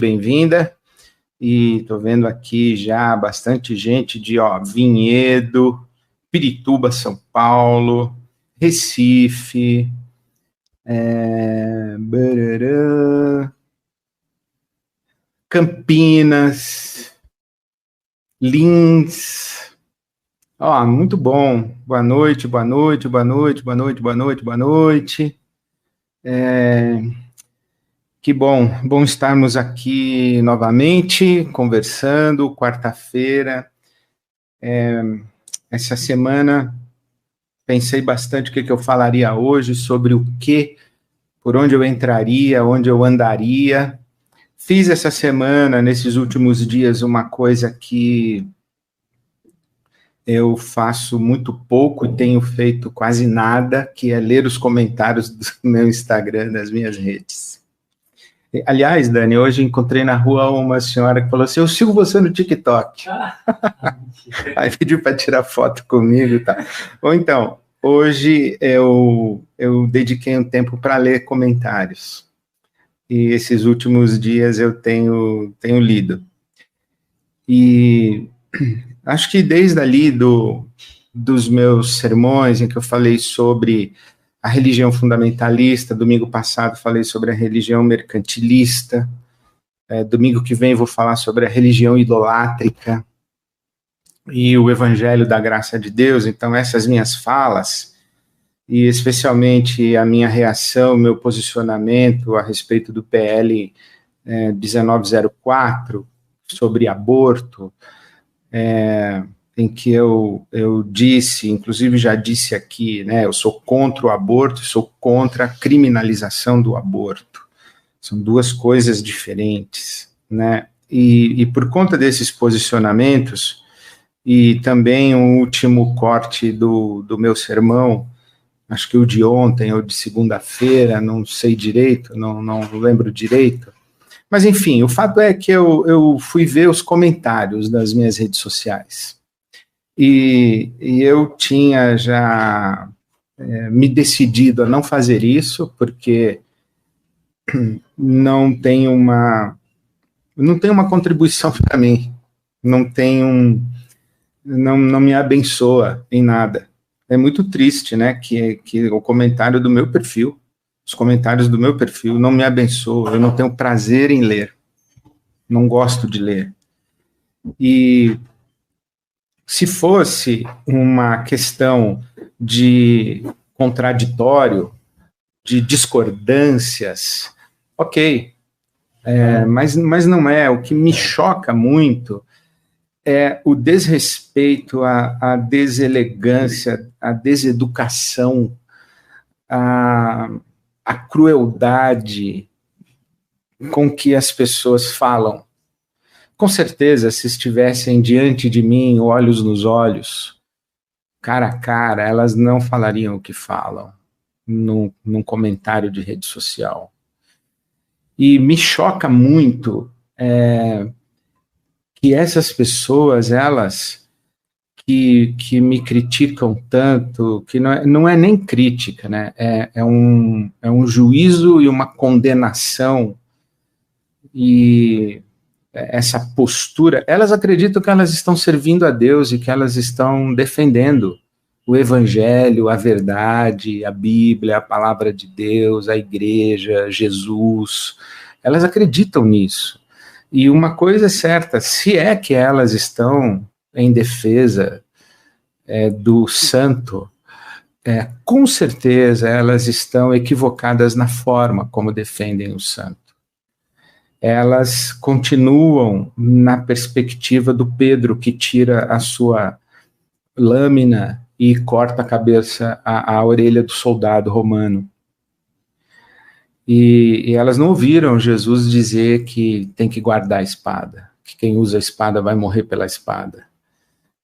bem-vinda. E estou vendo aqui já bastante gente de Vinhedo, Pirituba, São Paulo, Recife, Campinas, Lins. Muito bom. Boa noite, boa noite, boa noite, boa noite, boa noite, boa noite. Que bom estarmos aqui novamente, conversando, quarta-feira. Essa semana, pensei bastante o que eu falaria hoje, sobre por onde eu entraria, onde eu andaria. Fiz essa semana, nesses últimos dias, uma coisa que eu faço muito pouco e tenho feito quase nada, que é ler os comentários do meu Instagram, das minhas redes. Aliás, Dani, hoje encontrei na rua uma senhora que falou assim: eu sigo você no TikTok. Aí pediu para tirar foto comigo e tal. Ou então, hoje eu dediquei um tempo para ler comentários. E esses últimos dias eu tenho lido. E acho que desde ali dos meus sermões, em que eu falei sobre a religião fundamentalista, domingo passado falei sobre a religião mercantilista, domingo que vem vou falar sobre a religião idolátrica e o evangelho da graça de Deus. Então essas minhas falas, e especialmente a minha reação, meu posicionamento a respeito do PL 1904, sobre aborto, em que eu disse, inclusive já disse aqui, né, eu sou contra o aborto, sou contra a criminalização do aborto. São duas coisas diferentes, né? E por conta desses posicionamentos, e também o último corte do meu sermão, acho que o de ontem ou de segunda-feira, não sei direito, não lembro direito, mas enfim, o fato é que eu fui ver os comentários das minhas redes sociais. E eu tinha já me decidido a não fazer isso, porque não tem uma contribuição para mim, não me abençoa em nada. É muito triste, né, que o comentário do meu perfil, os comentários do meu perfil não me abençoam, eu não tenho prazer em ler, não gosto de ler. E se fosse uma questão de contraditório, de discordâncias, ok, mas não é. O que me choca muito é o desrespeito, a deselegância, a deseducação, a crueldade com que as pessoas falam. Com certeza, se estivessem diante de mim, olhos nos olhos, cara a cara, elas não falariam o que falam num comentário de rede social. E me choca muito que essas pessoas, elas que me criticam tanto, que não é nem crítica, né? É um juízo e uma condenação, e essa postura, elas acreditam que elas estão servindo a Deus e que elas estão defendendo o evangelho, a verdade, a Bíblia, a palavra de Deus, a igreja, Jesus. Elas acreditam nisso. E uma coisa é certa, se é que elas estão em defesa do santo, com certeza elas estão equivocadas na forma como defendem o santo. Elas continuam na perspectiva do Pedro, que tira a sua lâmina e corta a cabeça, a orelha do soldado romano. E elas não ouviram Jesus dizer que tem que guardar a espada, que quem usa a espada vai morrer pela espada.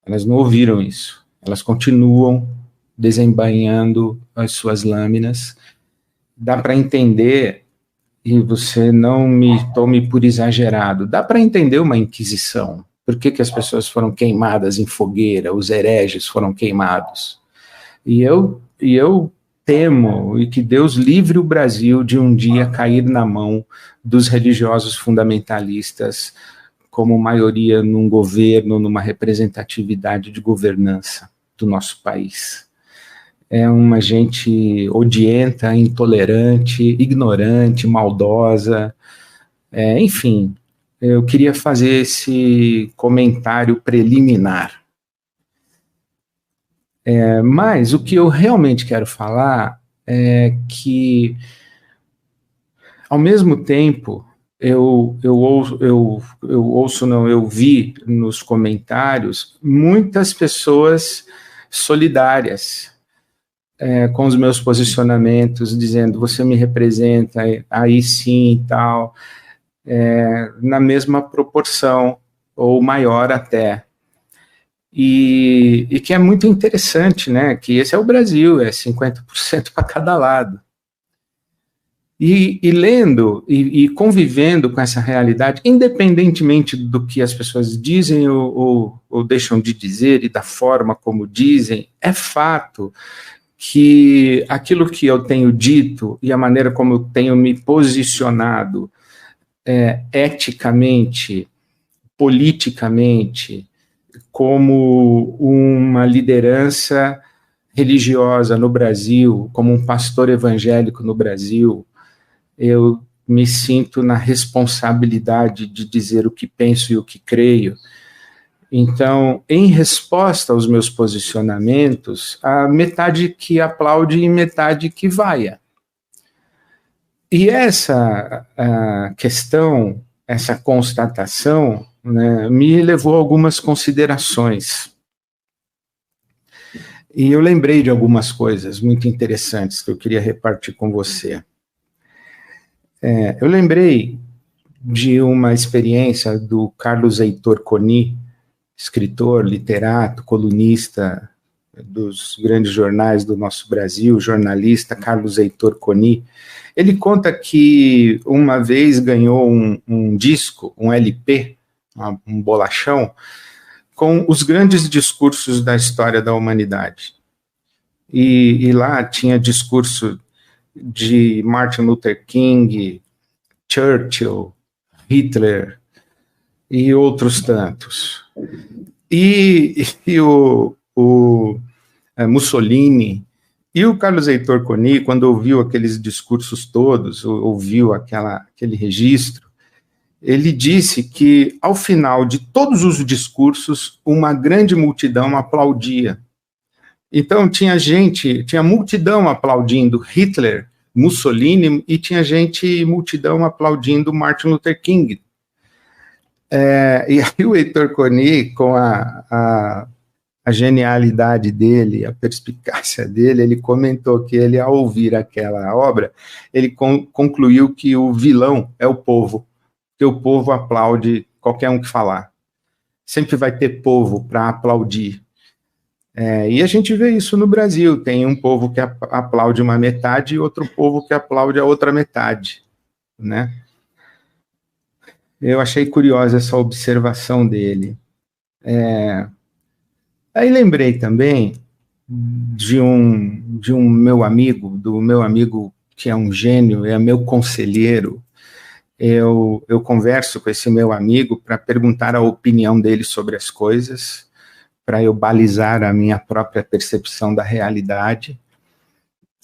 Elas não ouviram isso. Elas continuam desembainhando as suas lâminas. Dá para entender, e você não me tome por exagerado, dá para entender uma inquisição. Por que as pessoas foram queimadas em fogueira, os hereges foram queimados? E eu temo e que Deus livre o Brasil de um dia cair na mão dos religiosos fundamentalistas como maioria num governo, numa representatividade de governança do nosso país. É uma gente odienta, intolerante, ignorante, maldosa, enfim, eu queria fazer esse comentário preliminar. Mas o que eu realmente quero falar é que, ao mesmo tempo, eu vi nos comentários muitas pessoas solidárias com os meus posicionamentos, dizendo, você me representa, aí sim e tal, na mesma proporção, ou maior até. E que é muito interessante, né? Que esse é o Brasil, é 50% para cada lado. E lendo e convivendo com essa realidade, independentemente do que as pessoas dizem ou deixam de dizer e da forma como dizem, é fato que aquilo que eu tenho dito e a maneira como eu tenho me posicionado eticamente, politicamente, como uma liderança religiosa no Brasil, como um pastor evangélico no Brasil, eu me sinto na responsabilidade de dizer o que penso e o que creio. Então, em resposta aos meus posicionamentos, há metade que aplaude e metade que vaia. E essa questão, essa constatação, né, me levou a algumas considerações. E eu lembrei de algumas coisas muito interessantes que eu queria repartir com você. Eu lembrei de uma experiência do Carlos Heitor Coni, escritor, literato, colunista dos grandes jornais do nosso Brasil, jornalista Carlos Heitor Coni. Ele conta que uma vez ganhou um disco, um LP, um bolachão, com os grandes discursos da história da humanidade. E lá tinha discurso de Martin Luther King, Churchill, Hitler e outros tantos. E o Mussolini. E o Carlos Heitor Coni, quando ouviu aqueles discursos todos, ouviu aquele registro, ele disse que, ao final de todos os discursos, uma grande multidão aplaudia. Então, tinha multidão aplaudindo Hitler, Mussolini, e tinha multidão aplaudindo Martin Luther King. E aí o Heitor Coni, com a genialidade dele, a perspicácia dele, ele comentou que ele, ao ouvir aquela obra, ele concluiu que o vilão é o povo, que o povo aplaude qualquer um que falar. Sempre vai ter povo para aplaudir. E a gente vê isso no Brasil, tem um povo que aplaude uma metade e outro povo que aplaude a outra metade, né? Eu achei curiosa essa observação dele. Aí lembrei também de um meu amigo, do meu amigo que é um gênio, é meu conselheiro. Eu converso com esse meu amigo para perguntar a opinião dele sobre as coisas, para eu balizar a minha própria percepção da realidade,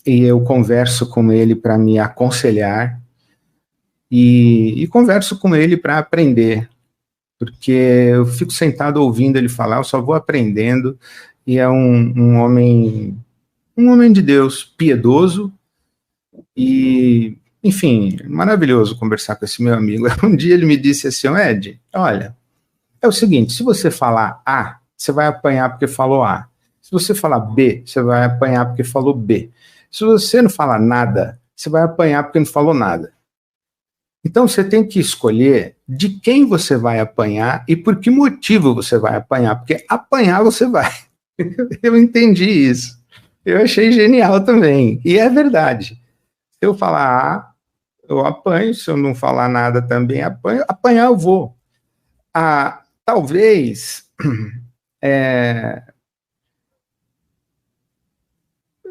e eu converso com ele para me aconselhar, e converso com ele para aprender, porque eu fico sentado ouvindo ele falar, eu só vou aprendendo, e é um homem de Deus, piedoso, e, enfim, maravilhoso conversar com esse meu amigo. Um dia ele me disse assim, Ed, olha, é o seguinte, se você falar A, você vai apanhar porque falou A. Se você falar B, você vai apanhar porque falou B. Se você não falar nada, você vai apanhar porque não falou nada. Então, você tem que escolher de quem você vai apanhar e por que motivo você vai apanhar, porque apanhar você vai. Eu entendi isso. Eu achei genial também. E é verdade. Se eu falar A, eu apanho. Se eu não falar nada também, apanho. Apanhar eu vou. Talvez...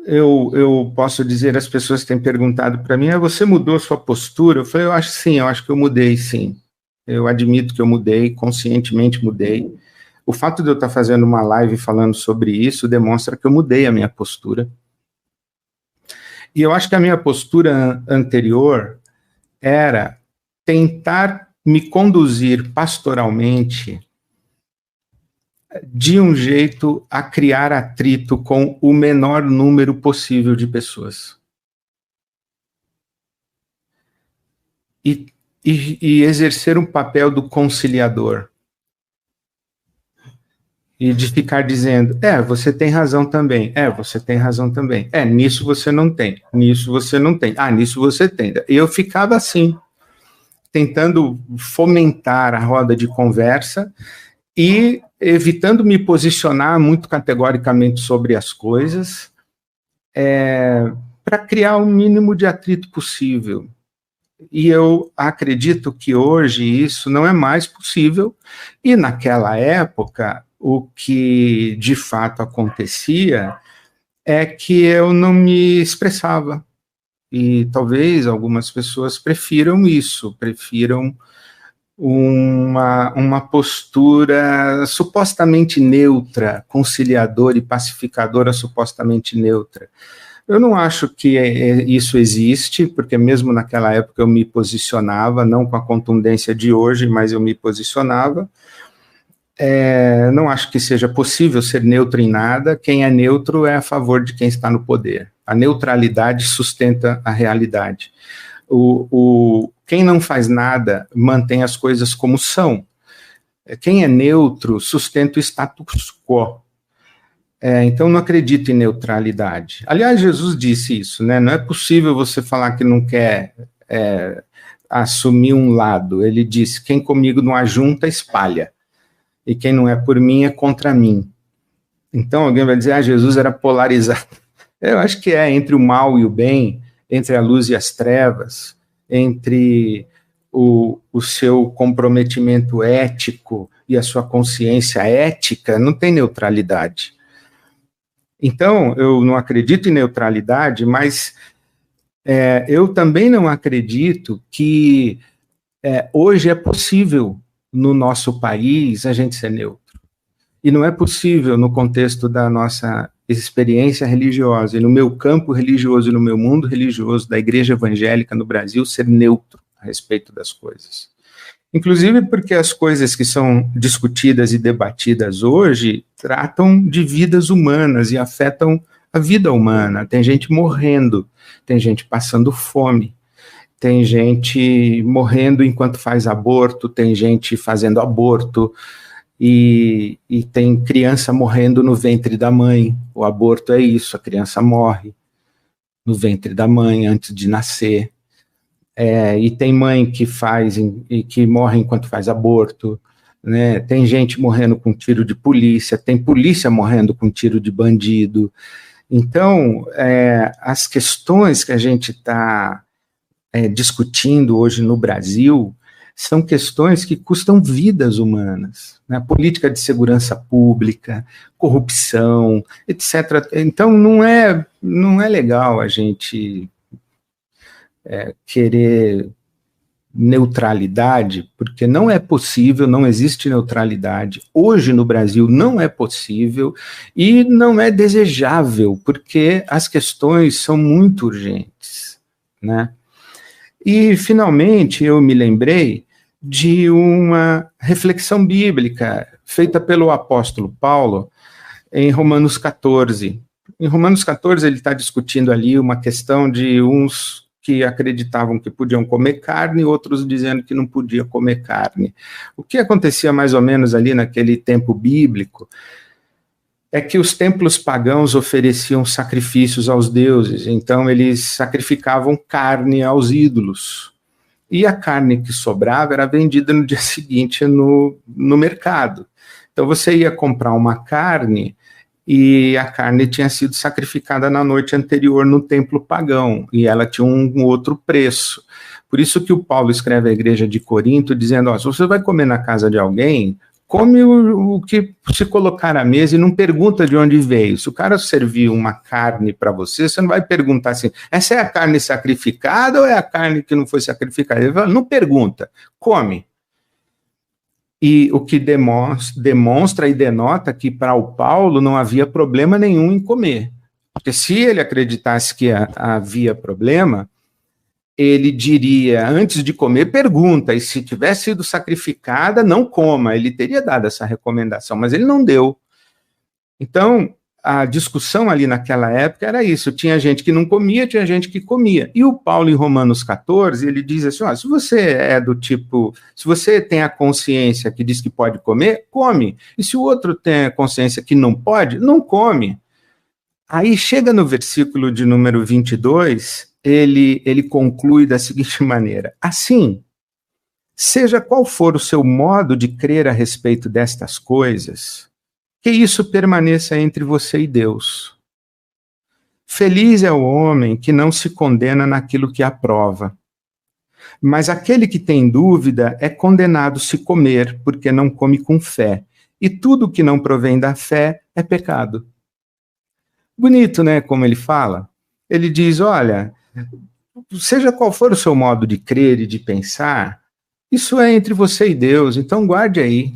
eu posso dizer, as pessoas têm perguntado para mim, você mudou sua postura? Eu falei, eu acho sim, eu acho que eu mudei sim. Eu admito que eu mudei, conscientemente mudei. O fato de eu estar fazendo uma live falando sobre isso demonstra que eu mudei a minha postura. E eu acho que a minha postura anterior era tentar me conduzir pastoralmente de um jeito a criar atrito com o menor número possível de pessoas. E exercer um papel do conciliador. E de ficar dizendo, você tem razão também, você tem razão também, nisso você não tem, nisso você não tem, nisso você tem. E eu ficava assim, tentando fomentar a roda de conversa e evitando me posicionar muito categoricamente sobre as coisas, para criar o mínimo de atrito possível. E eu acredito que hoje isso não é mais possível, e naquela época o que de fato acontecia é que eu não me expressava, e talvez algumas pessoas prefiram isso, prefiram uma postura supostamente neutra, conciliadora e pacificadora supostamente neutra. Eu não acho que isso existe, porque mesmo naquela época eu me posicionava, não com a contundência de hoje, mas eu me posicionava. Não acho que seja possível ser neutro em nada. Quem é neutro é a favor de quem está no poder. A neutralidade sustenta a realidade. Quem não faz nada mantém as coisas como são. Quem é neutro sustenta o status quo. Então, não acredito em neutralidade. Aliás, Jesus disse isso, né? Não é possível você falar que não quer assumir um lado. Ele disse, quem comigo não ajunta, espalha. E quem não é por mim é contra mim. Então, alguém vai dizer, Jesus era polarizado. Eu acho que entre o mal e o bem, entre a luz e as trevas, entre o seu comprometimento ético e a sua consciência ética, não tem neutralidade. Então, eu não acredito em neutralidade, mas eu também não acredito que hoje é possível, no nosso país, a gente ser neutro. E não é possível, no contexto da nossa experiência religiosa, e no meu campo religioso, e no meu mundo religioso, da igreja evangélica no Brasil, ser neutro a respeito das coisas. Inclusive porque as coisas que são discutidas e debatidas hoje tratam de vidas humanas e afetam a vida humana. Tem gente morrendo, tem gente passando fome, tem gente morrendo enquanto faz aborto, tem gente fazendo aborto, e tem criança morrendo no ventre da mãe. O aborto é isso, a criança morre no ventre da mãe antes de nascer. E tem mãe que faz e que morre enquanto faz aborto, né? Tem gente morrendo com tiro de polícia, tem polícia morrendo com tiro de bandido. Então, as questões que a gente está discutindo hoje no Brasil são questões que custam vidas humanas, né? Política de segurança pública, corrupção, etc. Então, não é legal a gente querer neutralidade, porque não é possível, não existe neutralidade. Hoje no Brasil não é possível e não é desejável, porque as questões são muito urgentes, né? E, finalmente, eu me lembrei de uma reflexão bíblica feita pelo apóstolo Paulo em Romanos 14. Em Romanos 14, ele está discutindo ali uma questão de uns que acreditavam que podiam comer carne, outros dizendo que não podia comer carne. O que acontecia mais ou menos ali naquele tempo bíblico é que os templos pagãos ofereciam sacrifícios aos deuses, então eles sacrificavam carne aos ídolos. E a carne que sobrava era vendida no dia seguinte no mercado. Então você ia comprar uma carne e a carne tinha sido sacrificada na noite anterior no templo pagão, e ela tinha um outro preço. Por isso que o Paulo escreve à igreja de Corinto, dizendo, se você vai comer na casa de alguém, come o que se colocar à mesa e não pergunta de onde veio. Se o cara servir uma carne para você, você não vai perguntar assim, essa é a carne sacrificada ou é a carne que não foi sacrificada? Ele fala, não pergunta, come. E o que demonstra e denota que para o Paulo não havia problema nenhum em comer. Porque se ele acreditasse que havia problema, ele diria, antes de comer, pergunta, e se tivesse sido sacrificada, não coma. Ele teria dado essa recomendação, mas ele não deu. Então, a discussão ali naquela época era isso, tinha gente que não comia, tinha gente que comia. E o Paulo, em Romanos 14, ele diz assim, ó, se você é do tipo, se você tem a consciência que diz que pode comer, come. E se o outro tem a consciência que não pode, não come. Aí chega no versículo de número 22, ele conclui da seguinte maneira, assim, seja qual for o seu modo de crer a respeito destas coisas, que isso permaneça entre você e Deus. Feliz é o homem que não se condena naquilo que aprova, mas aquele que tem dúvida é condenado se comer, porque não come com fé, e tudo que não provém da fé é pecado. Bonito, né, como ele fala? Ele diz, olha, seja qual for o seu modo de crer e de pensar, isso é entre você e Deus, então guarde aí.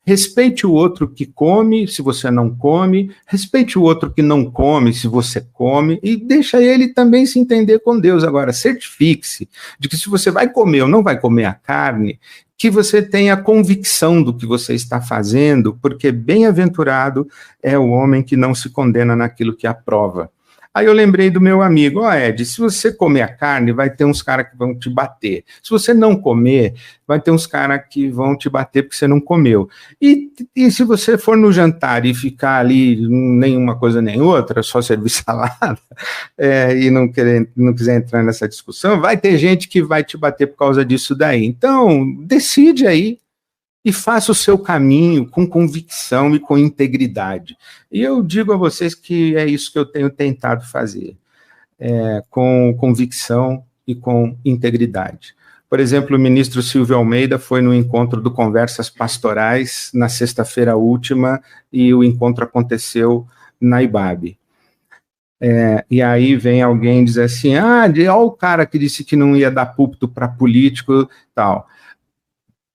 Respeite o outro que come, se você não come, respeite o outro que não come, se você come, e deixa ele também se entender com Deus. Agora, certifique-se de que se você vai comer ou não vai comer a carne, que você tenha convicção do que você está fazendo, porque bem-aventurado é o homem que não se condena naquilo que aprova. Aí eu lembrei do meu amigo, Ed, se você comer a carne, vai ter uns caras que vão te bater. Se você não comer, vai ter uns caras que vão te bater porque você não comeu. E se você for no jantar e ficar ali nenhuma coisa nem outra, só servir salada, e não quiser entrar nessa discussão, vai ter gente que vai te bater por causa disso daí. Então, decide aí. E faça o seu caminho com convicção e com integridade. E eu digo a vocês que é isso que eu tenho tentado fazer, com convicção e com integridade. Por exemplo, o ministro Silvio Almeida foi no encontro do Conversas Pastorais na sexta-feira última, e o encontro aconteceu na IBAB. E aí vem alguém dizer assim, olha o cara que disse que não ia dar púlpito para político, tal.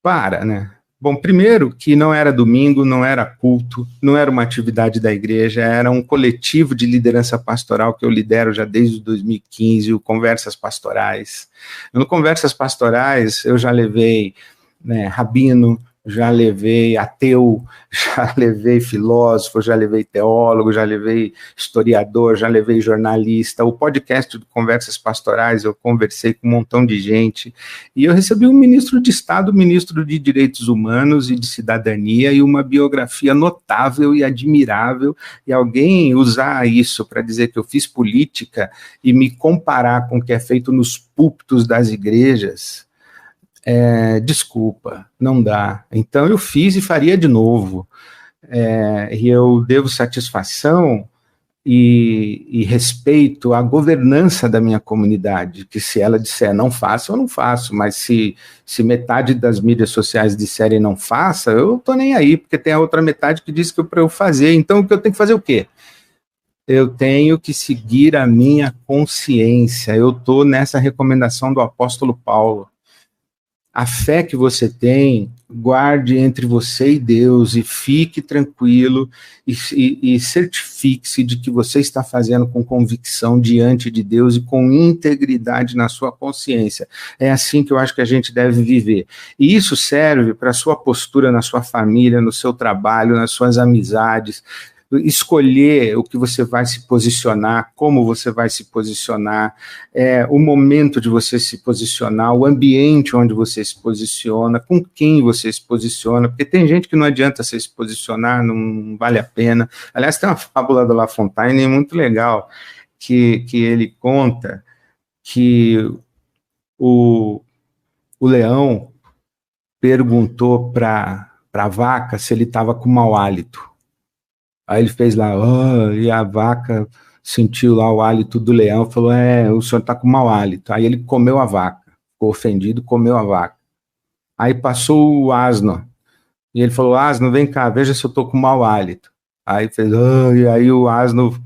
Para, né? Bom, primeiro que não era domingo, não era culto, não era uma atividade da igreja, era um coletivo de liderança pastoral que eu lidero já desde 2015, o Conversas Pastorais. No Conversas Pastorais eu já levei rabino, já levei ateu, já levei filósofo, já levei teólogo, já levei historiador, já levei jornalista. O podcast do Conversas Pastorais, eu conversei com um montão de gente, e eu recebi um ministro de Estado, ministro de Direitos Humanos e de Cidadania, e uma biografia notável e admirável, e alguém usar isso para dizer que eu fiz política e me comparar com o que é feito nos púlpitos das igrejas, desculpa, não dá. Então eu fiz e faria de novo. E eu devo satisfação e respeito à governança da minha comunidade, que se ela disser não faça, eu não faço, mas se metade das mídias sociais disserem não faça, eu tô nem aí, porque tem a outra metade que diz que para eu fazer. Então o que eu tenho que fazer o quê? Eu tenho que seguir a minha consciência. Eu tô nessa recomendação do apóstolo Paulo. A fé que você tem, guarde entre você e Deus, e fique tranquilo, e certifique-se de que você está fazendo com convicção diante de Deus e com integridade na sua consciência. É assim que eu acho que a gente deve viver. E isso serve para a sua postura na sua família, no seu trabalho, nas suas amizades. Escolher o que você vai se posicionar, como você vai se posicionar, o momento de você se posicionar, o ambiente onde você se posiciona, com quem você se posiciona, porque tem gente que não adianta você se posicionar, não vale a pena. Aliás, tem uma fábula do La Fontaine muito legal, que ele conta que o leão perguntou para a vaca se ele estava com mau hálito. Aí ele fez lá, e a vaca sentiu lá o hálito do leão, falou, o senhor está com mau hálito. Aí ele comeu a vaca, ficou ofendido, comeu a vaca. Aí passou o asno, E ele falou, Asno, vem cá, veja se eu tô com mau hálito. Aí fez, e aí o Asno,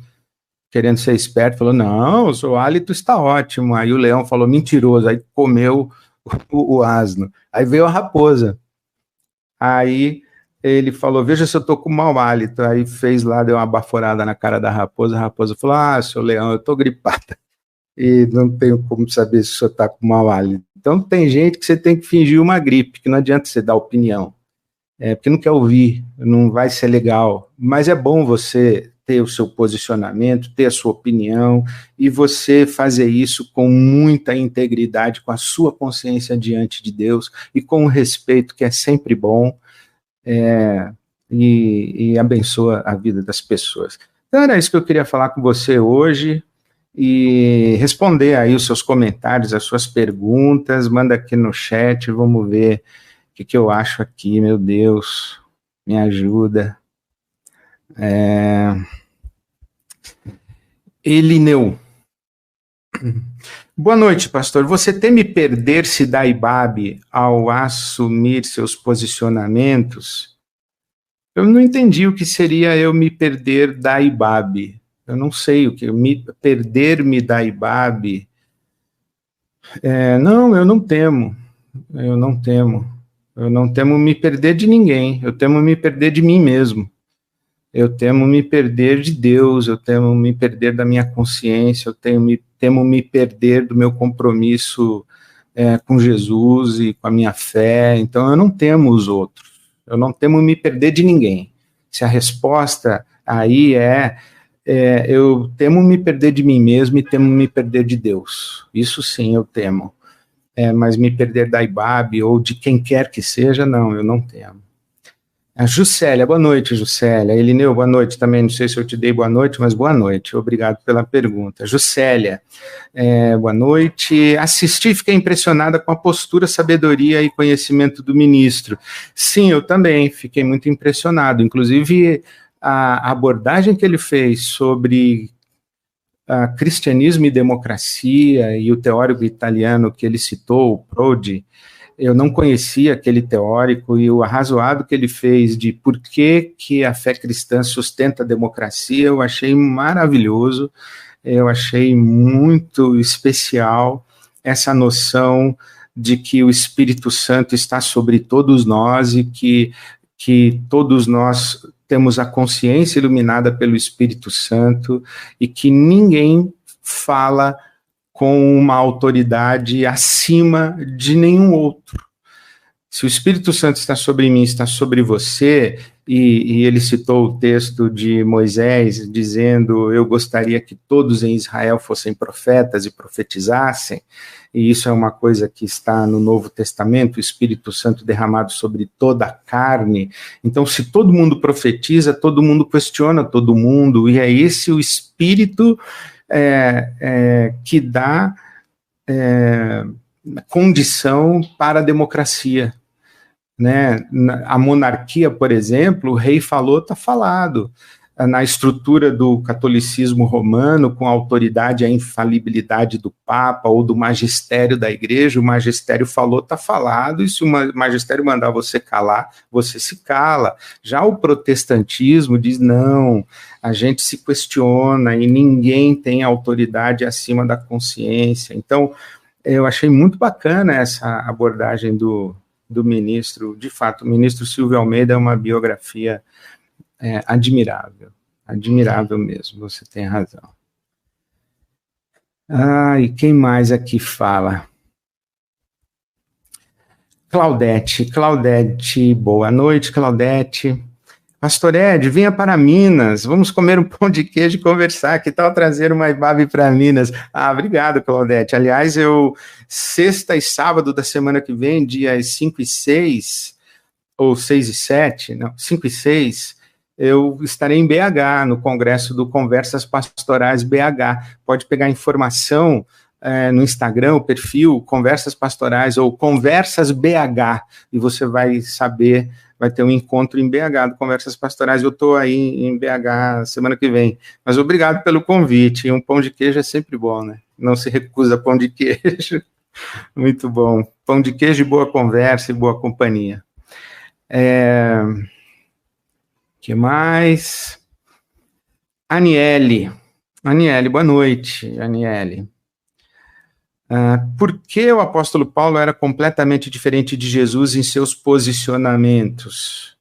querendo ser esperto, falou, não, o seu hálito está ótimo. Aí o leão falou, mentiroso, aí comeu o asno. Aí veio a raposa. Aí ele falou, veja se eu tô com mau hálito. Aí fez lá, deu uma baforada na cara da raposa. A raposa falou, seu leão, eu tô gripada. E não tenho como saber se o senhor tá com mau hálito. Então tem gente que você tem que fingir uma gripe, que não adianta você dar opinião. Porque não quer ouvir, não vai ser legal. Mas é bom você ter o seu posicionamento, ter a sua opinião, e você fazer isso com muita integridade, com a sua consciência diante de Deus, e com o respeito, que é sempre bom, e abençoa a vida das pessoas. Então era isso que eu queria falar com você hoje, e responder aí os seus comentários, as suas perguntas, manda aqui no chat, vamos ver o que eu acho aqui, meu Deus, me ajuda. Elineu. Boa noite, pastor. Você teme perder-se da Ibabe ao assumir seus posicionamentos? Eu não entendi o que seria eu me perder da Ibabe. Eu não sei o que, perder-me da Ibabe. Não, eu não temo. Eu não temo. Eu não temo me perder de ninguém. Eu temo me perder de mim mesmo. Eu temo me perder de Deus, eu temo me perder da minha consciência, eu temo me perder do meu compromisso com Jesus e com a minha fé. Então eu não temo os outros, eu não temo me perder de ninguém. Se a resposta aí eu temo me perder de mim mesmo e temo me perder de Deus. Isso sim eu temo. Mas me perder da Ibabe ou de quem quer que seja, não, eu não temo. A Juscelia, boa noite, Juscelia. Elineu, boa noite também, não sei se eu te dei boa noite, mas boa noite, obrigado pela pergunta. Juscelia, boa noite. Assisti e fiquei impressionada com a postura, sabedoria e conhecimento do ministro. Sim, eu também fiquei muito impressionado, inclusive a abordagem que ele fez sobre cristianismo e democracia e o teórico italiano que ele citou, o Prodi. Eu não conhecia aquele teórico e o arrazoado que ele fez de por que a fé cristã sustenta a democracia, eu achei maravilhoso, eu achei muito especial essa noção de que o Espírito Santo está sobre todos nós e que todos nós temos a consciência iluminada pelo Espírito Santo e que ninguém fala com uma autoridade acima de nenhum outro. Se o Espírito Santo está sobre mim, está sobre você, e ele citou o texto de Moisés, dizendo, eu gostaria que todos em Israel fossem profetas e profetizassem, e isso é uma coisa que está no Novo Testamento, o Espírito Santo derramado sobre toda a carne. Então, se todo mundo profetiza, todo mundo questiona todo mundo, e é esse o Espírito que dá condição para a democracia. Né? A monarquia, por exemplo, o rei falou, está falado. Na estrutura do catolicismo romano, com a autoridade e a infalibilidade do Papa ou do magistério da igreja, o magistério falou, está falado, e se o magistério mandar você calar, você se cala. Já o protestantismo diz, não, a gente se questiona e ninguém tem autoridade acima da consciência. Então, eu achei muito bacana essa abordagem do ministro. De fato, o ministro Silvio Almeida é uma biografia admirável mesmo, você tem razão. E quem mais aqui fala? Claudete, boa noite, Claudete. Pastor Ed, venha para Minas, vamos comer um pão de queijo e conversar, que tal trazer uma Ibabe para Minas? Obrigado, Claudete. Aliás, sexta e sábado da semana que vem, dias 5 e 6, ou 6 e 7, não, 5 e 6, eu estarei em BH, no congresso do Conversas Pastorais BH. Pode pegar informação no Instagram, o perfil Conversas Pastorais ou Conversas BH, e você vai saber, vai ter um encontro em BH do Conversas Pastorais. Eu estou aí em BH semana que vem. Mas obrigado pelo convite, e um pão de queijo é sempre bom, né? Não se recusa pão de queijo. Muito bom. Pão de queijo e boa conversa e boa companhia. Que mais? Aniele, boa noite, Aniele. Por que o apóstolo Paulo era completamente diferente de Jesus em seus posicionamentos?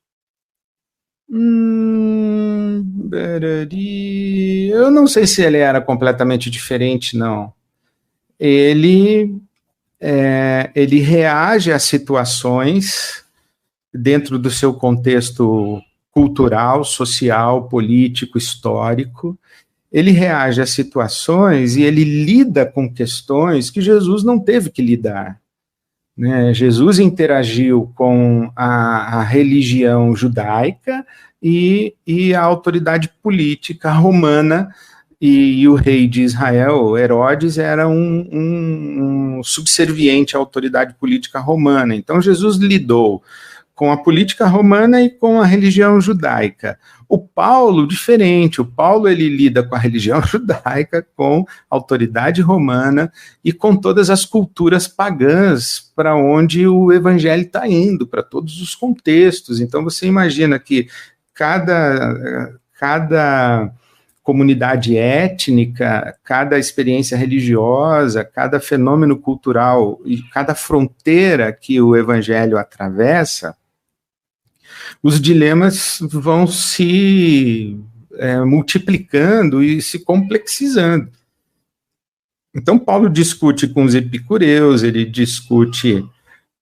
Eu não sei se ele era completamente diferente, não. Ele reage a situações dentro do seu contexto cultural, social, político, histórico. Ele reage a situações e ele lida com questões que Jesus não teve que lidar. Né? Jesus interagiu com a religião judaica e a autoridade política romana, e o rei de Israel, Herodes, era um subserviente à autoridade política romana. Então Jesus lidou com a política romana e com a religião judaica. O Paulo, diferente, o Paulo ele lida com a religião judaica, com a autoridade romana e com todas as culturas pagãs para onde o evangelho está indo, para todos os contextos. Então você imagina que cada comunidade étnica, cada experiência religiosa, cada fenômeno cultural e cada fronteira que o evangelho atravessa, os dilemas vão se multiplicando e se complexizando. Então, Paulo discute com os epicureus, ele discute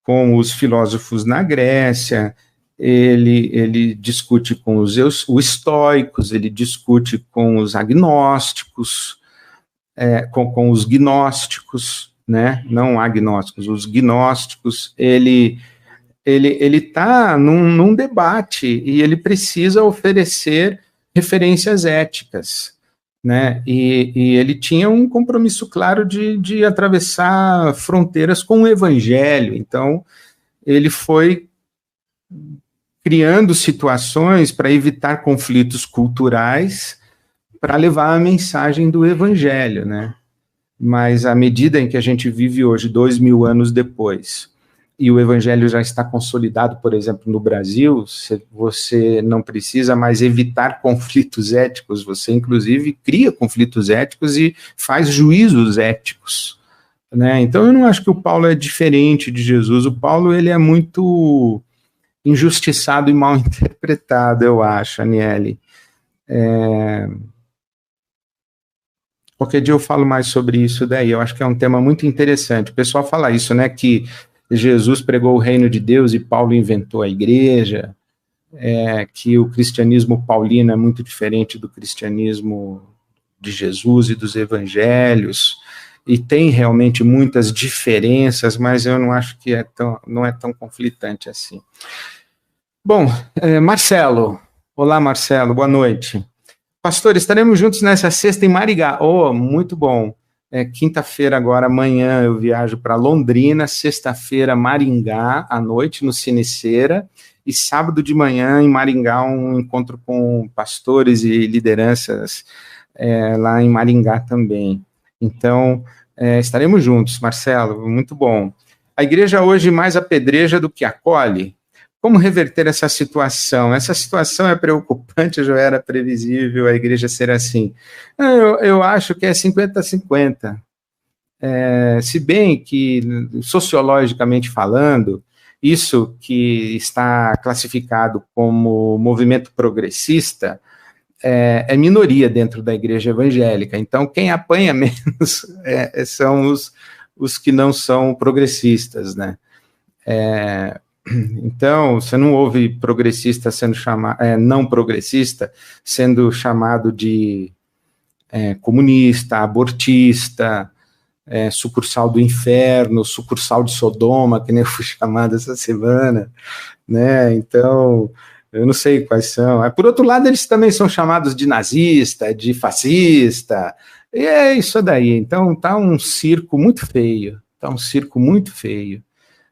com os filósofos na Grécia, ele discute com os estoicos, ele discute com os agnósticos, com os gnósticos, né? Não agnósticos, os gnósticos. Ele está num debate e ele precisa oferecer referências éticas, né? E ele tinha um compromisso claro de atravessar fronteiras com o evangelho. Então, ele foi criando situações para evitar conflitos culturais, para levar a mensagem do evangelho, né? Mas à medida em que a gente vive hoje, 2000 anos depois, e o evangelho já está consolidado, por exemplo, no Brasil, você não precisa mais evitar conflitos éticos, você inclusive cria conflitos éticos e faz juízos éticos, né? Então eu não acho que o Paulo é diferente de Jesus. O Paulo ele é muito injustiçado e mal interpretado, eu acho, Aniele. Qualquer dia eu falo mais sobre isso daí, eu acho que é um tema muito interessante. O pessoal fala isso, né, que Jesus pregou o reino de Deus e Paulo inventou a igreja, que o cristianismo paulino é muito diferente do cristianismo de Jesus e dos evangelhos, e tem realmente muitas diferenças, mas eu não acho que não é tão conflitante assim. Bom, Marcelo. Olá, Marcelo, boa noite. Pastor, estaremos juntos nessa sexta em Maringá. Oh, muito bom. Quinta-feira agora, amanhã, eu viajo para Londrina, sexta-feira, Maringá, à noite, no Cineceira, e sábado de manhã, em Maringá, um encontro com pastores e lideranças lá em Maringá também. Então, estaremos juntos, Marcelo, muito bom. A igreja hoje mais apedreja do que acolhe. Como reverter essa situação? Essa situação é preocupante, já era previsível a igreja ser assim. Eu acho que é 50-50. Se bem que, sociologicamente falando, isso que está classificado como movimento progressista é minoria dentro da igreja evangélica. Então, quem apanha menos são os que não são progressistas, né? Então, você não ouve progressista sendo chamado, não progressista, sendo chamado de comunista, abortista, sucursal do inferno, sucursal de Sodoma, que nem eu fui chamado essa semana, né? Então, eu não sei quais são. Por outro lado, eles também são chamados de nazista, de fascista, e é isso daí. Então, tá um circo muito feio,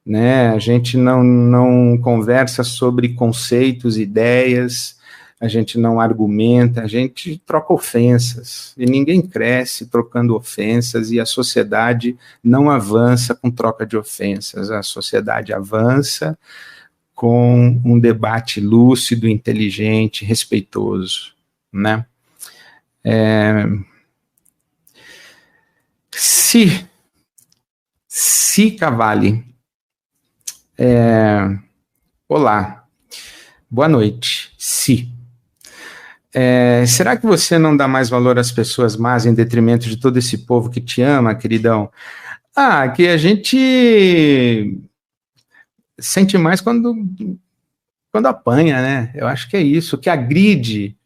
né? A gente não conversa sobre conceitos, ideias, a gente não argumenta, a gente troca ofensas, e ninguém cresce trocando ofensas, e a sociedade não avança com troca de ofensas, a sociedade avança com um debate lúcido, inteligente, respeitoso, né? Se Cavalli, olá, boa noite, será que você não dá mais valor às pessoas más em detrimento de todo esse povo que te ama, queridão? Que a gente sente mais quando apanha, né? Eu acho que é isso. O que agride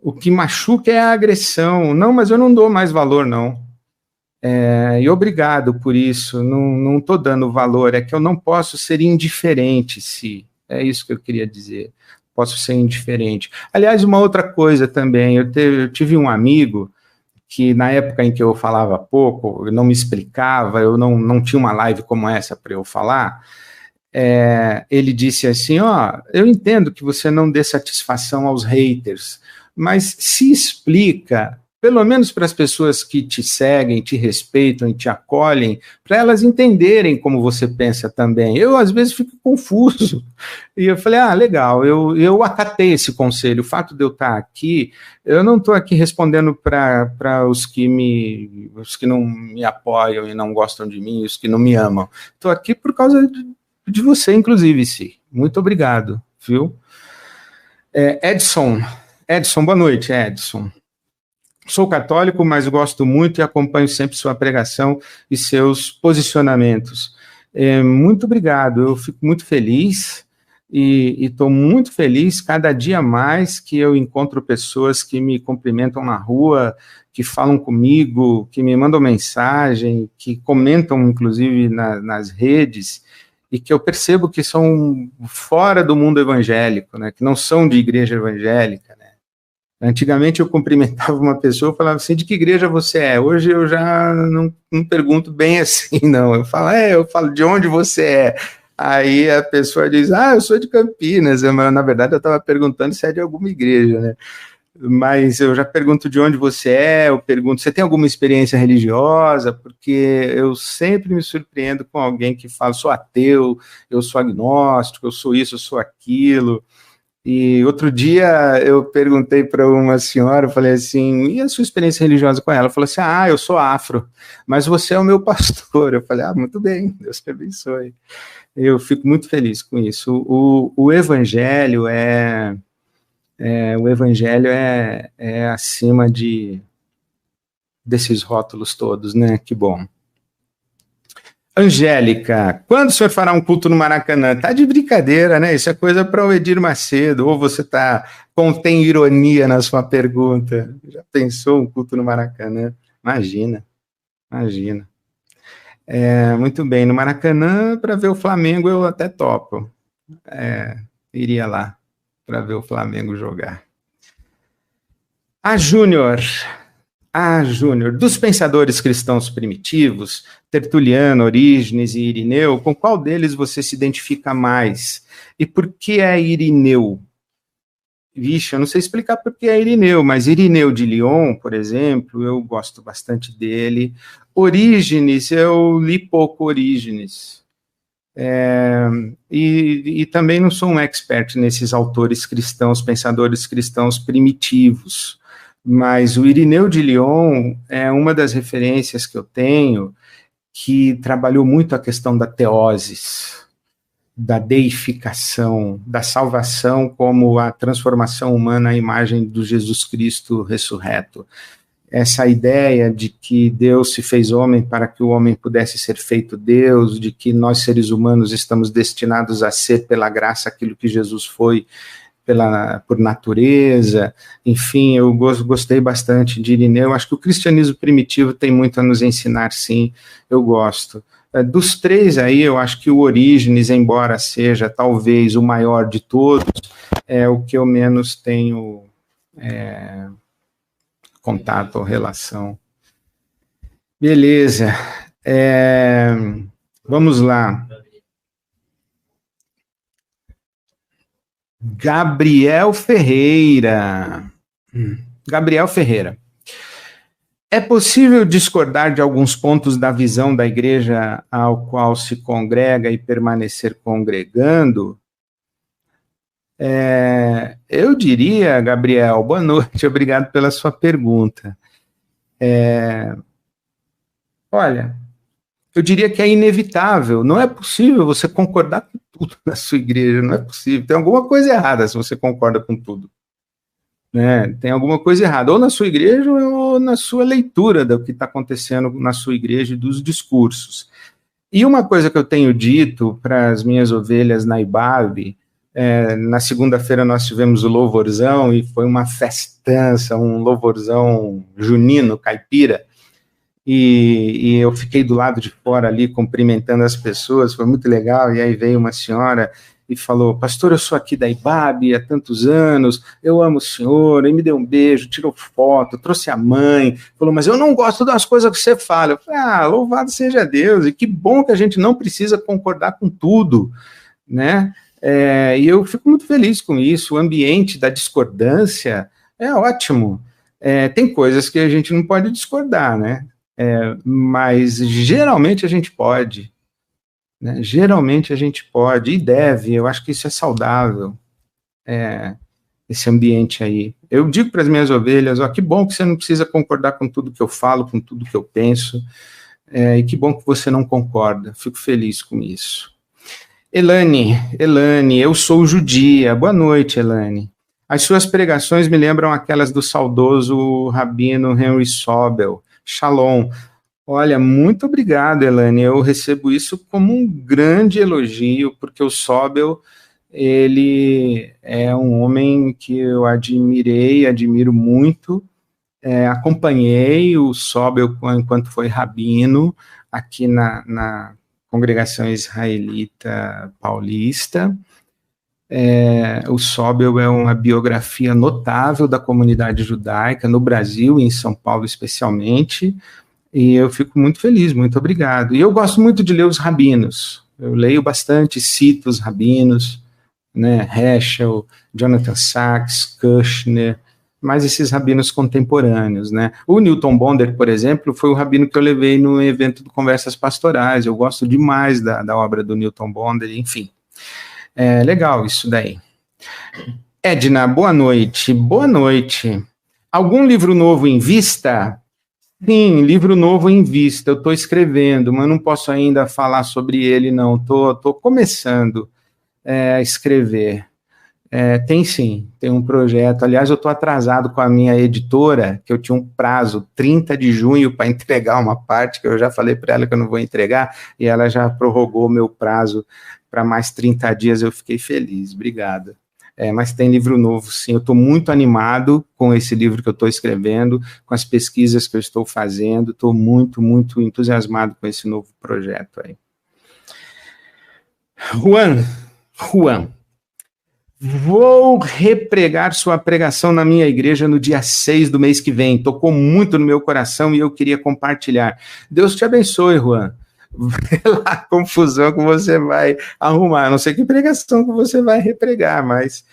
o que machuca é a agressão. Não, mas eu não dou mais valor, não. E obrigado por isso. Não estou dando valor. É que eu não posso ser indiferente, se. É isso que eu queria dizer. Posso ser indiferente. Aliás, uma outra coisa também. Eu tive um amigo que na época em que eu falava pouco, eu não me explicava, eu não tinha uma live como essa para eu falar, ele disse assim, eu entendo que você não dê satisfação aos haters, mas se explica, pelo menos para as pessoas que te seguem, te respeitam e te acolhem, para elas entenderem como você pensa também. Eu, às vezes, fico confuso. E eu falei, legal, eu acatei esse conselho. O fato de eu estar aqui, eu não estou aqui respondendo para os que não me apoiam e não gostam de mim, os que não me amam. Estou aqui por causa de você, inclusive, Si. Muito obrigado, viu? Edson, boa noite, Edson. Sou católico, mas gosto muito e acompanho sempre sua pregação e seus posicionamentos. Muito obrigado, eu fico muito feliz e estou muito feliz cada dia mais que eu encontro pessoas que me cumprimentam na rua, que falam comigo, que me mandam mensagem, que comentam, inclusive, nas redes, e que eu percebo que são fora do mundo evangélico, né, que não são de igreja evangélica, né. Antigamente eu cumprimentava uma pessoa e falava assim, de que igreja você é? Hoje eu já não pergunto bem assim, não. Eu falo, de onde você é? Aí a pessoa diz, eu sou de Campinas. Mas, na verdade, eu estava perguntando se é de alguma igreja, né? Mas eu já pergunto de onde você é, eu pergunto, você tem alguma experiência religiosa? Porque eu sempre me surpreendo com alguém que fala, sou ateu, eu sou agnóstico, eu sou isso, eu sou aquilo. E outro dia eu perguntei para uma senhora, eu falei assim, e a sua experiência religiosa com ela? Ela falou assim, eu sou afro, mas você é o meu pastor. Eu falei, muito bem, Deus te abençoe. Eu fico muito feliz com isso. O evangelho é acima desses rótulos todos, né? Que bom. Angélica, quando o senhor fará um culto no Maracanã? Tá de brincadeira, né? Isso é coisa para o Edir Macedo, ou você contém ironia na sua pergunta? Já pensou um culto no Maracanã? Imagina. Muito bem, no Maracanã, para ver o Flamengo, eu até topo. Iria lá para ver o Flamengo jogar. Júnior, dos pensadores cristãos primitivos, Tertuliano, Orígenes e Irineu, com qual deles você se identifica mais? E por que é Irineu? Vixe, eu não sei explicar por que é Irineu, mas Irineu de Lyon, por exemplo, eu gosto bastante dele. Orígenes, eu li pouco Orígenes. E também não sou um expert nesses autores cristãos, pensadores cristãos primitivos, mas o Irineu de Lyon é uma das referências que eu tenho, que trabalhou muito a questão da teoses, da deificação, da salvação como a transformação humana à imagem do Jesus Cristo ressurreto. Essa ideia de que Deus se fez homem para que o homem pudesse ser feito Deus, de que nós seres humanos estamos destinados a ser pela graça aquilo que Jesus foi por natureza. Enfim, eu gostei bastante de Irineu. Acho que o cristianismo primitivo tem muito a nos ensinar, sim, eu gosto. Dos três aí, eu acho que o Orígenes, embora seja talvez o maior de todos, é o que eu menos tenho contato ou relação. Beleza. Vamos lá. Gabriel Ferreira. É possível discordar de alguns pontos da visão da igreja ao qual se congrega e permanecer congregando? Eu diria, Gabriel, boa noite, obrigado pela sua pergunta. Olha, eu diria que é inevitável, não é possível você concordar com tudo na sua igreja, não é possível, tem alguma coisa errada se você concorda com tudo. Né? Tem alguma coisa errada, ou na sua igreja ou na sua leitura do que está acontecendo na sua igreja e dos discursos. E uma coisa que eu tenho dito para as minhas ovelhas na IBAB, na segunda-feira nós tivemos o louvorzão e foi uma festança, um louvorzão junino, caipira, e eu fiquei do lado de fora ali cumprimentando as pessoas, foi muito legal, e aí veio uma senhora e falou, pastor, eu sou aqui da IBAB há tantos anos, eu amo o senhor, e me deu um beijo, tirou foto, trouxe a mãe, falou, mas eu não gosto das coisas que você fala. Eu falei, louvado seja Deus, e que bom que a gente não precisa concordar com tudo, né? E eu fico muito feliz com isso, o ambiente da discordância é ótimo. Tem coisas que a gente não pode discordar, né? Mas geralmente a gente pode, né? Geralmente a gente pode e deve, eu acho que isso é saudável, esse ambiente aí. Eu digo para as minhas ovelhas, que bom que você não precisa concordar com tudo que eu falo, com tudo que eu penso, e que bom que você não concorda, fico feliz com isso. Elane, eu sou judia, boa noite, Elane. As suas pregações me lembram aquelas do saudoso rabino Henry Sobel, Shalom. Olha, muito obrigado, Elane. Eu recebo isso como um grande elogio, porque o Sobel, ele é um homem que eu admiro muito. Acompanhei o Sobel enquanto foi rabino aqui na Congregação Israelita Paulista. O Sobel é uma biografia notável da comunidade judaica no Brasil e em São Paulo especialmente. E eu fico muito feliz, muito obrigado. E eu gosto muito de ler os rabinos. Eu leio bastante, cito os rabinos, né? Heschel, Jonathan Sachs, Kushner, mais esses rabinos contemporâneos, né? O Newton Bonder, por exemplo, foi o rabino que eu levei no evento do Conversas Pastorais. Eu gosto demais da obra do Newton Bonder, enfim. Legal isso daí. Edna, boa noite. Boa noite. Algum livro novo em vista? Sim, livro novo em vista, eu estou escrevendo, mas não posso ainda falar sobre ele, não. Estou começando a escrever. Tem sim, tem um projeto. Aliás, eu estou atrasado com a minha editora, que eu tinha um prazo, 30 de junho, para entregar uma parte, que eu já falei para ela que eu não vou entregar, e ela já prorrogou meu prazo para mais 30 dias, eu fiquei feliz, obrigado. Mas tem livro novo, sim, eu estou muito animado com esse livro que eu estou escrevendo, com as pesquisas que eu estou fazendo, estou muito, muito entusiasmado com esse novo projeto aí. Juan, vou repregar sua pregação na minha igreja no dia 6 do mês que vem, tocou muito no meu coração e eu queria compartilhar. Deus te abençoe, Juan. Vê lá a confusão que você vai arrumar, não sei que pregação que você vai repregar, mas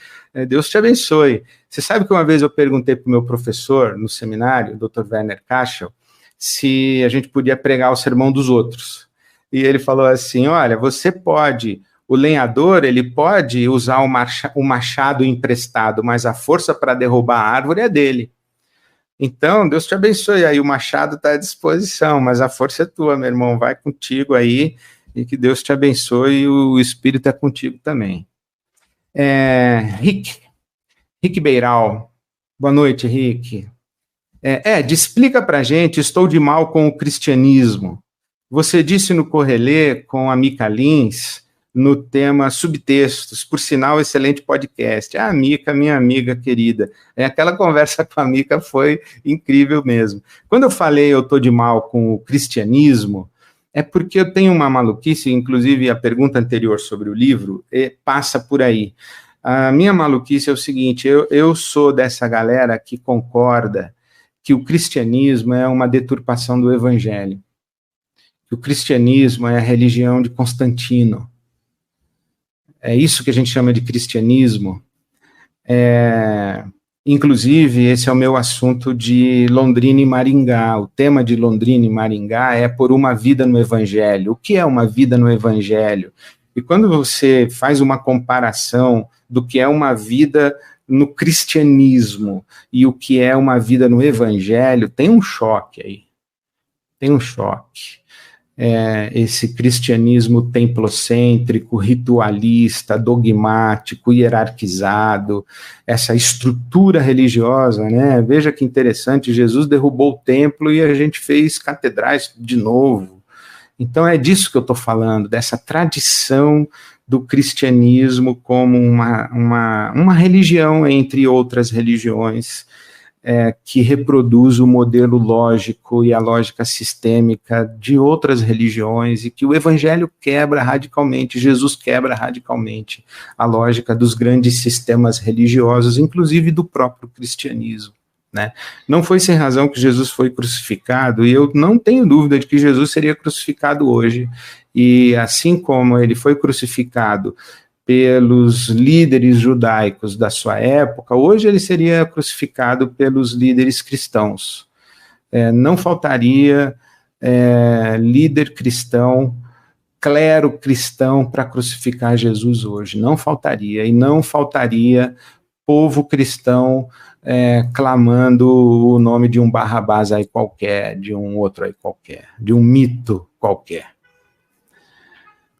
Deus te abençoe. Você sabe que uma vez eu perguntei para o meu professor no seminário, o Dr. Werner Kachel, se a gente podia pregar o sermão dos outros. E ele falou assim, olha, você pode, o lenhador, ele pode usar o machado emprestado, mas a força para derrubar a árvore é dele. Então, Deus te abençoe, aí o machado está à disposição, mas a força é tua, meu irmão, vai contigo aí, e que Deus te abençoe, e o Espírito é contigo também. Rick Beiral, boa noite, Rick. Explica pra gente, estou de mal com o cristianismo. Você disse no Correlê, com a Mica Lins, no tema subtextos, por sinal, excelente podcast. A Mica, minha amiga querida, aquela conversa com a Mica foi incrível mesmo. Quando eu falei eu estou de mal com o cristianismo, é porque eu tenho uma maluquice, inclusive a pergunta anterior sobre o livro passa por aí. A minha maluquice é o seguinte, eu sou dessa galera que concorda que o cristianismo é uma deturpação do evangelho, que o cristianismo é a religião de Constantino. É isso que a gente chama de cristianismo. Inclusive, esse é o meu assunto de Londrina e Maringá. O tema de Londrina e Maringá é Por uma Vida no Evangelho. O que é uma vida no Evangelho? E quando você faz uma comparação do que é uma vida no cristianismo e o que é uma vida no Evangelho, tem um choque aí. Tem um choque. Esse cristianismo templocêntrico, ritualista, dogmático, hierarquizado, essa estrutura religiosa, né? Veja que interessante, Jesus derrubou o templo e a gente fez catedrais de novo. Então é disso que eu estou falando, dessa tradição do cristianismo como uma religião entre outras religiões, que reproduz o modelo lógico e a lógica sistêmica de outras religiões e que o evangelho quebra radicalmente, Jesus quebra radicalmente a lógica dos grandes sistemas religiosos, inclusive do próprio cristianismo, né? Não foi sem razão que Jesus foi crucificado, e eu não tenho dúvida de que Jesus seria crucificado hoje, e assim como ele foi crucificado pelos líderes judaicos da sua época, hoje ele seria crucificado pelos líderes cristãos. Não faltaria líder cristão, clero cristão para crucificar Jesus hoje, não faltaria, e não faltaria povo cristão clamando o nome de um Barrabás aí qualquer, de um outro aí qualquer, de um mito qualquer.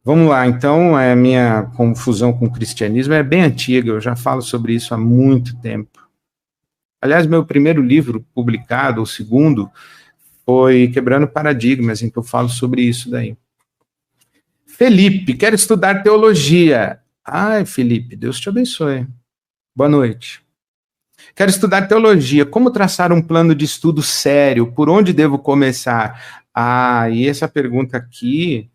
Vamos lá, então, a minha confusão com o cristianismo é bem antiga, eu já falo sobre isso há muito tempo. Aliás, meu primeiro livro publicado, o segundo, foi Quebrando Paradigmas, em que eu falo sobre isso daí. Felipe, quero estudar teologia. Ai, Felipe, Deus te abençoe. Boa noite. Quero estudar teologia. Como traçar um plano de estudo sério? Por onde devo começar? E essa pergunta aqui...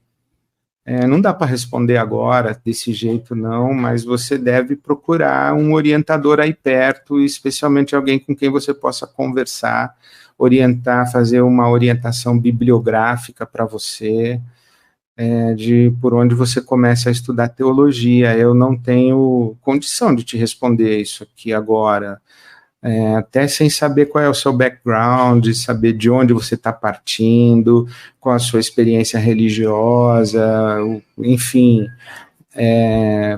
não dá para responder agora desse jeito, não, mas você deve procurar um orientador aí perto, especialmente alguém com quem você possa conversar, orientar, fazer uma orientação bibliográfica para você, de por onde você começa a estudar teologia. Eu não tenho condição de te responder isso aqui agora, até sem saber qual é o seu background, saber de onde você está partindo, qual a sua experiência religiosa, enfim,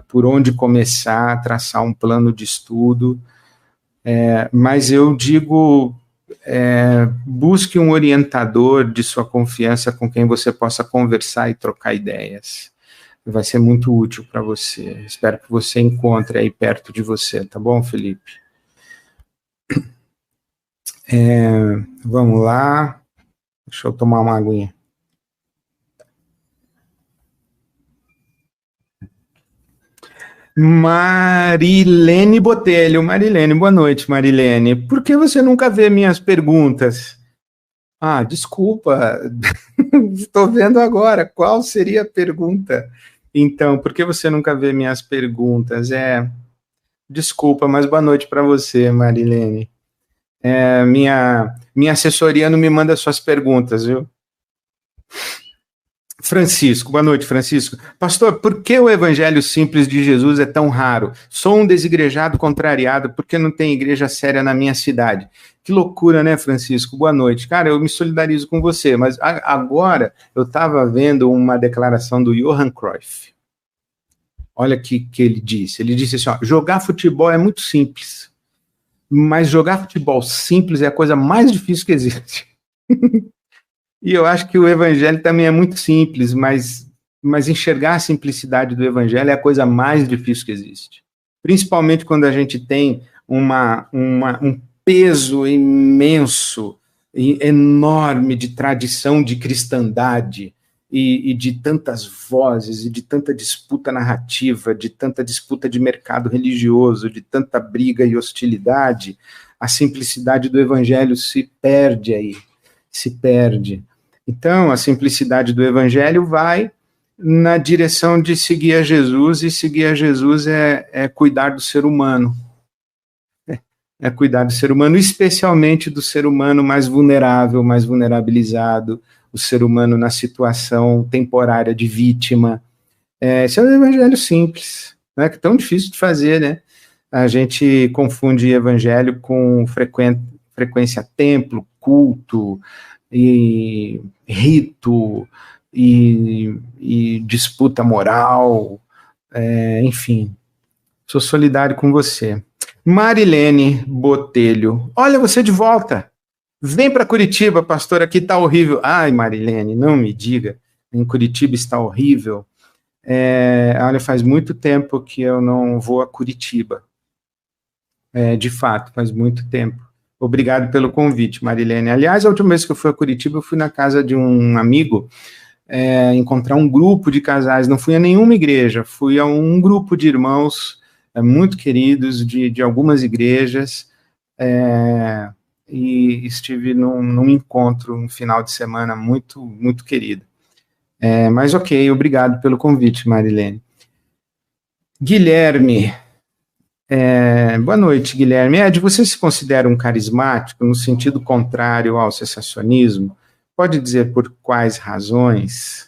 por onde começar a traçar um plano de estudo. Mas eu digo, busque um orientador de sua confiança com quem você possa conversar e trocar ideias. Vai ser muito útil para você. Espero que você encontre aí perto de você, tá bom, Felipe? Vamos lá. Deixa eu tomar uma aguinha. Marilene Botelho. Marilene, boa noite, Marilene. Por que você nunca vê minhas perguntas? Desculpa. Estou vendo agora. Qual seria a pergunta? Então, por que você nunca vê minhas perguntas? Desculpa, mas boa noite para você, Marilene. Minha assessoria não me manda suas perguntas, viu? Francisco, boa noite, Francisco. Pastor, por que o evangelho simples de Jesus é tão raro? Sou um desigrejado contrariado porque não tem igreja séria na minha cidade. Que loucura, né, Francisco? Boa noite. Cara, eu me solidarizo com você, mas agora eu estava vendo uma declaração do Johan Cruyff. Olha o que ele disse. Ele disse assim, jogar futebol é muito simples, mas jogar futebol simples é a coisa mais difícil que existe. E eu acho que o evangelho também é muito simples, mas enxergar a simplicidade do evangelho é a coisa mais difícil que existe. Principalmente quando a gente tem um peso imenso, enorme de tradição de cristandade e de tantas vozes, e de tanta disputa narrativa, de tanta disputa de mercado religioso, de tanta briga e hostilidade. A simplicidade do evangelho se perde aí. Se perde. Então, a simplicidade do evangelho vai na direção de seguir a Jesus, e seguir a Jesus é cuidar do ser humano. É cuidar do ser humano, especialmente do ser humano mais vulnerável, mais vulnerabilizado, o ser humano na situação temporária de vítima. Esse é um evangelho simples, né, que é tão difícil de fazer, né? a gente confunde evangelho com frequência templo, culto, e rito, e disputa moral, enfim. Sou solidário com você. Marilene Botelho, olha você de volta. Vem para Curitiba, pastor, aqui está horrível. Ai, Marilene, não me diga. Em Curitiba está horrível. Olha, faz muito tempo que eu não vou a Curitiba. De fato, faz muito tempo. Obrigado pelo convite, Marilene. Aliás, a última vez que eu fui a Curitiba, eu fui na casa de um amigo, encontrar um grupo de casais. Não fui a nenhuma igreja, fui a um grupo de irmãos muito queridos de algumas igrejas, e estive num encontro, um final de semana muito, muito querido. Mas ok, obrigado pelo convite, Marilene. Guilherme, boa noite, Guilherme. Ed, você se considera um carismático no sentido contrário ao cessacionismo? Pode dizer por quais razões?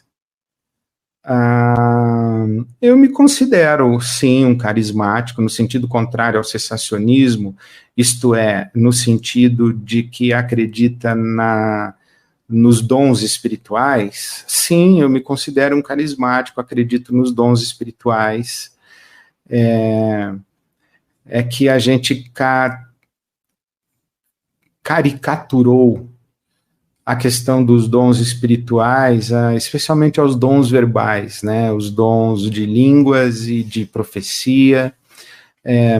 Eu me considero, sim, um carismático no sentido contrário ao cessacionismo, isto é, no sentido de que acredita nos dons espirituais. Sim, eu me considero um carismático, acredito nos dons espirituais. É que a gente caricaturou a questão dos dons espirituais, especialmente aos dons verbais, né, os dons de línguas e de profecia,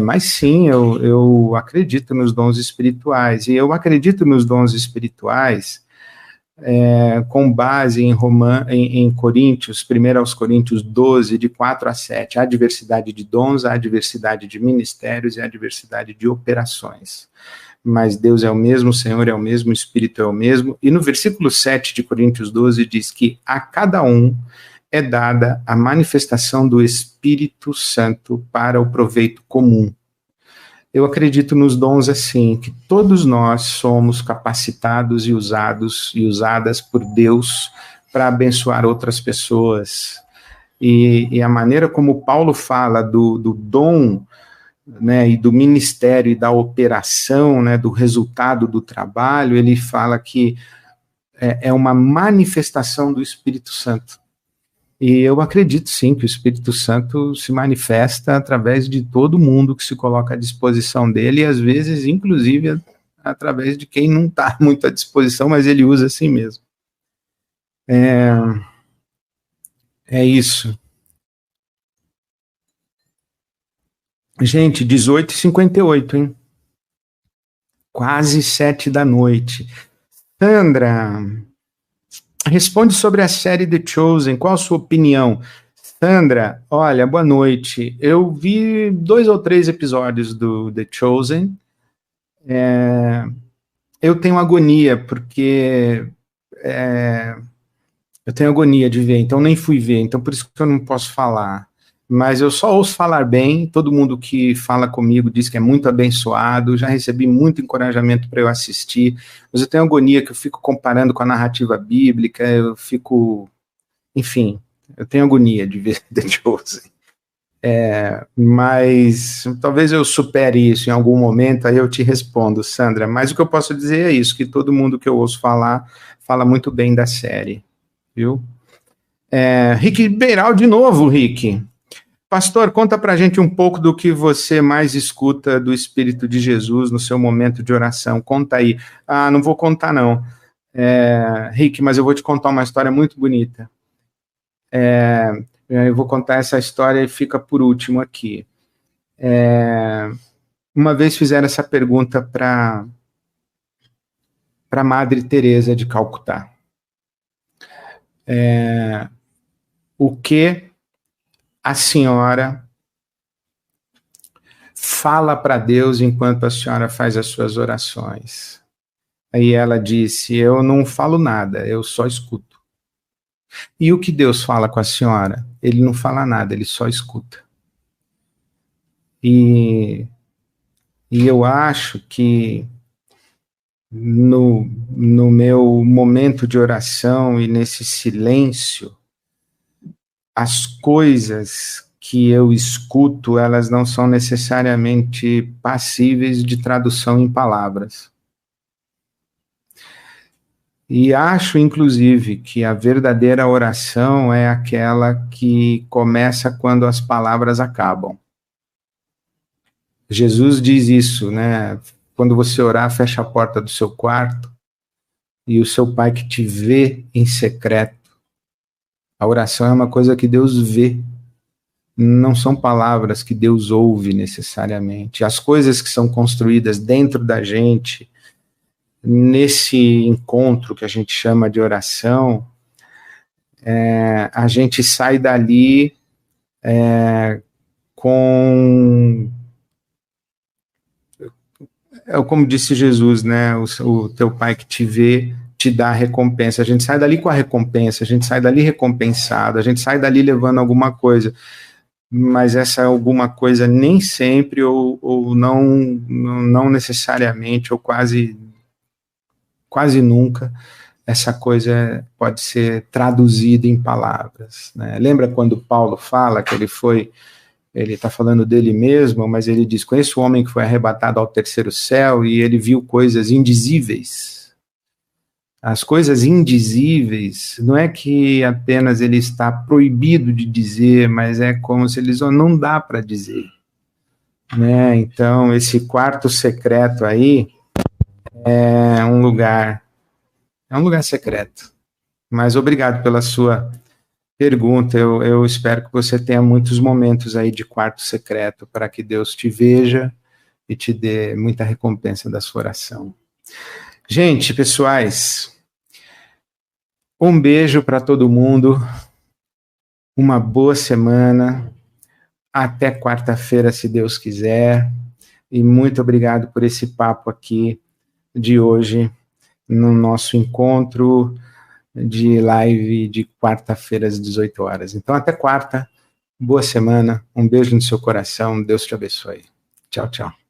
mas sim, eu acredito nos dons espirituais, e eu acredito nos dons espirituais com base em Coríntios, 1 aos Coríntios 12, de 4 a 7, há diversidade de dons, há diversidade de ministérios e há diversidade de operações. Mas Deus é o mesmo, o Senhor é o mesmo, o Espírito é o mesmo. E no versículo 7 de Coríntios 12 diz que a cada um é dada a manifestação do Espírito Santo para o proveito comum. Eu acredito nos dons assim, que todos nós somos capacitados e usados e usadas por Deus para abençoar outras pessoas. E a maneira como Paulo fala do dom, né, e do ministério e da operação, né, do resultado do trabalho, ele fala que é uma manifestação do Espírito Santo. E eu acredito, sim, que o Espírito Santo se manifesta através de todo mundo que se coloca à disposição dele, e às vezes, inclusive, através de quem não está muito à disposição, mas ele usa assim mesmo. É isso. Gente, 18h58, hein? Quase 7 da noite. Sandra, responde sobre a série The Chosen, qual a sua opinião? Sandra, olha, boa noite. Eu vi 2 ou 3 episódios do The Chosen. Eu tenho agonia, porque eu tenho agonia de ver, então nem fui ver, então por isso que eu não posso falar. Mas eu só ouço falar bem, todo mundo que fala comigo diz que é muito abençoado, já recebi muito encorajamento para eu assistir, mas eu tenho agonia que eu fico comparando com a narrativa bíblica, eu fico, enfim, eu tenho agonia de ver The Chosen. Mas talvez eu supere isso em algum momento, aí eu te respondo, Sandra, mas o que eu posso dizer é isso, que todo mundo que eu ouço falar, fala muito bem da série, viu? Rick Beiral de novo, Rick. Pastor, conta pra gente um pouco do que você mais escuta do Espírito de Jesus no seu momento de oração. Conta aí. Não vou contar, não. Rick, mas eu vou te contar uma história muito bonita. Eu vou contar essa história e fica por último aqui. Uma vez fizeram essa pergunta para Madre Teresa de Calcutá. O que a senhora fala para Deus enquanto a senhora faz as suas orações? Aí ela disse, eu não falo nada, eu só escuto. E o que Deus fala com a senhora? Ele não fala nada, ele só escuta. E eu acho que no meu momento de oração e nesse silêncio, as coisas que eu escuto, elas não são necessariamente passíveis de tradução em palavras. E acho, inclusive, que a verdadeira oração é aquela que começa quando as palavras acabam. Jesus diz isso, né? Quando você orar, fecha a porta do seu quarto e o seu pai que te vê em secreto. A oração é uma coisa que Deus vê. Não são palavras que Deus ouve necessariamente. As coisas que são construídas dentro da gente, nesse encontro que a gente chama de oração, a gente sai dali com... como disse Jesus, né? O teu pai que te vê te dá a recompensa. A gente sai dali com a recompensa, a gente sai dali recompensado, a gente sai dali levando alguma coisa. Mas essa alguma coisa nem sempre, ou não necessariamente, ou quase nunca, essa coisa pode ser traduzida em palavras, né? Lembra quando Paulo fala que ele está falando dele mesmo, mas ele diz, conheço o homem que foi arrebatado ao terceiro céu e ele viu coisas indizíveis. As coisas indizíveis, não é que apenas ele está proibido de dizer, mas é como se eles não dá para dizer, né? Então, esse quarto secreto aí é um lugar secreto. Mas obrigado pela sua pergunta, eu espero que você tenha muitos momentos aí de quarto secreto para que Deus te veja e te dê muita recompensa da sua oração. Gente, pessoais, um beijo para todo mundo, uma boa semana, até quarta-feira, se Deus quiser, e muito obrigado por esse papo aqui de hoje, no nosso encontro de live de quarta-feira às 18 horas. Então, até quarta, boa semana, um beijo no seu coração, Deus te abençoe. Tchau, tchau.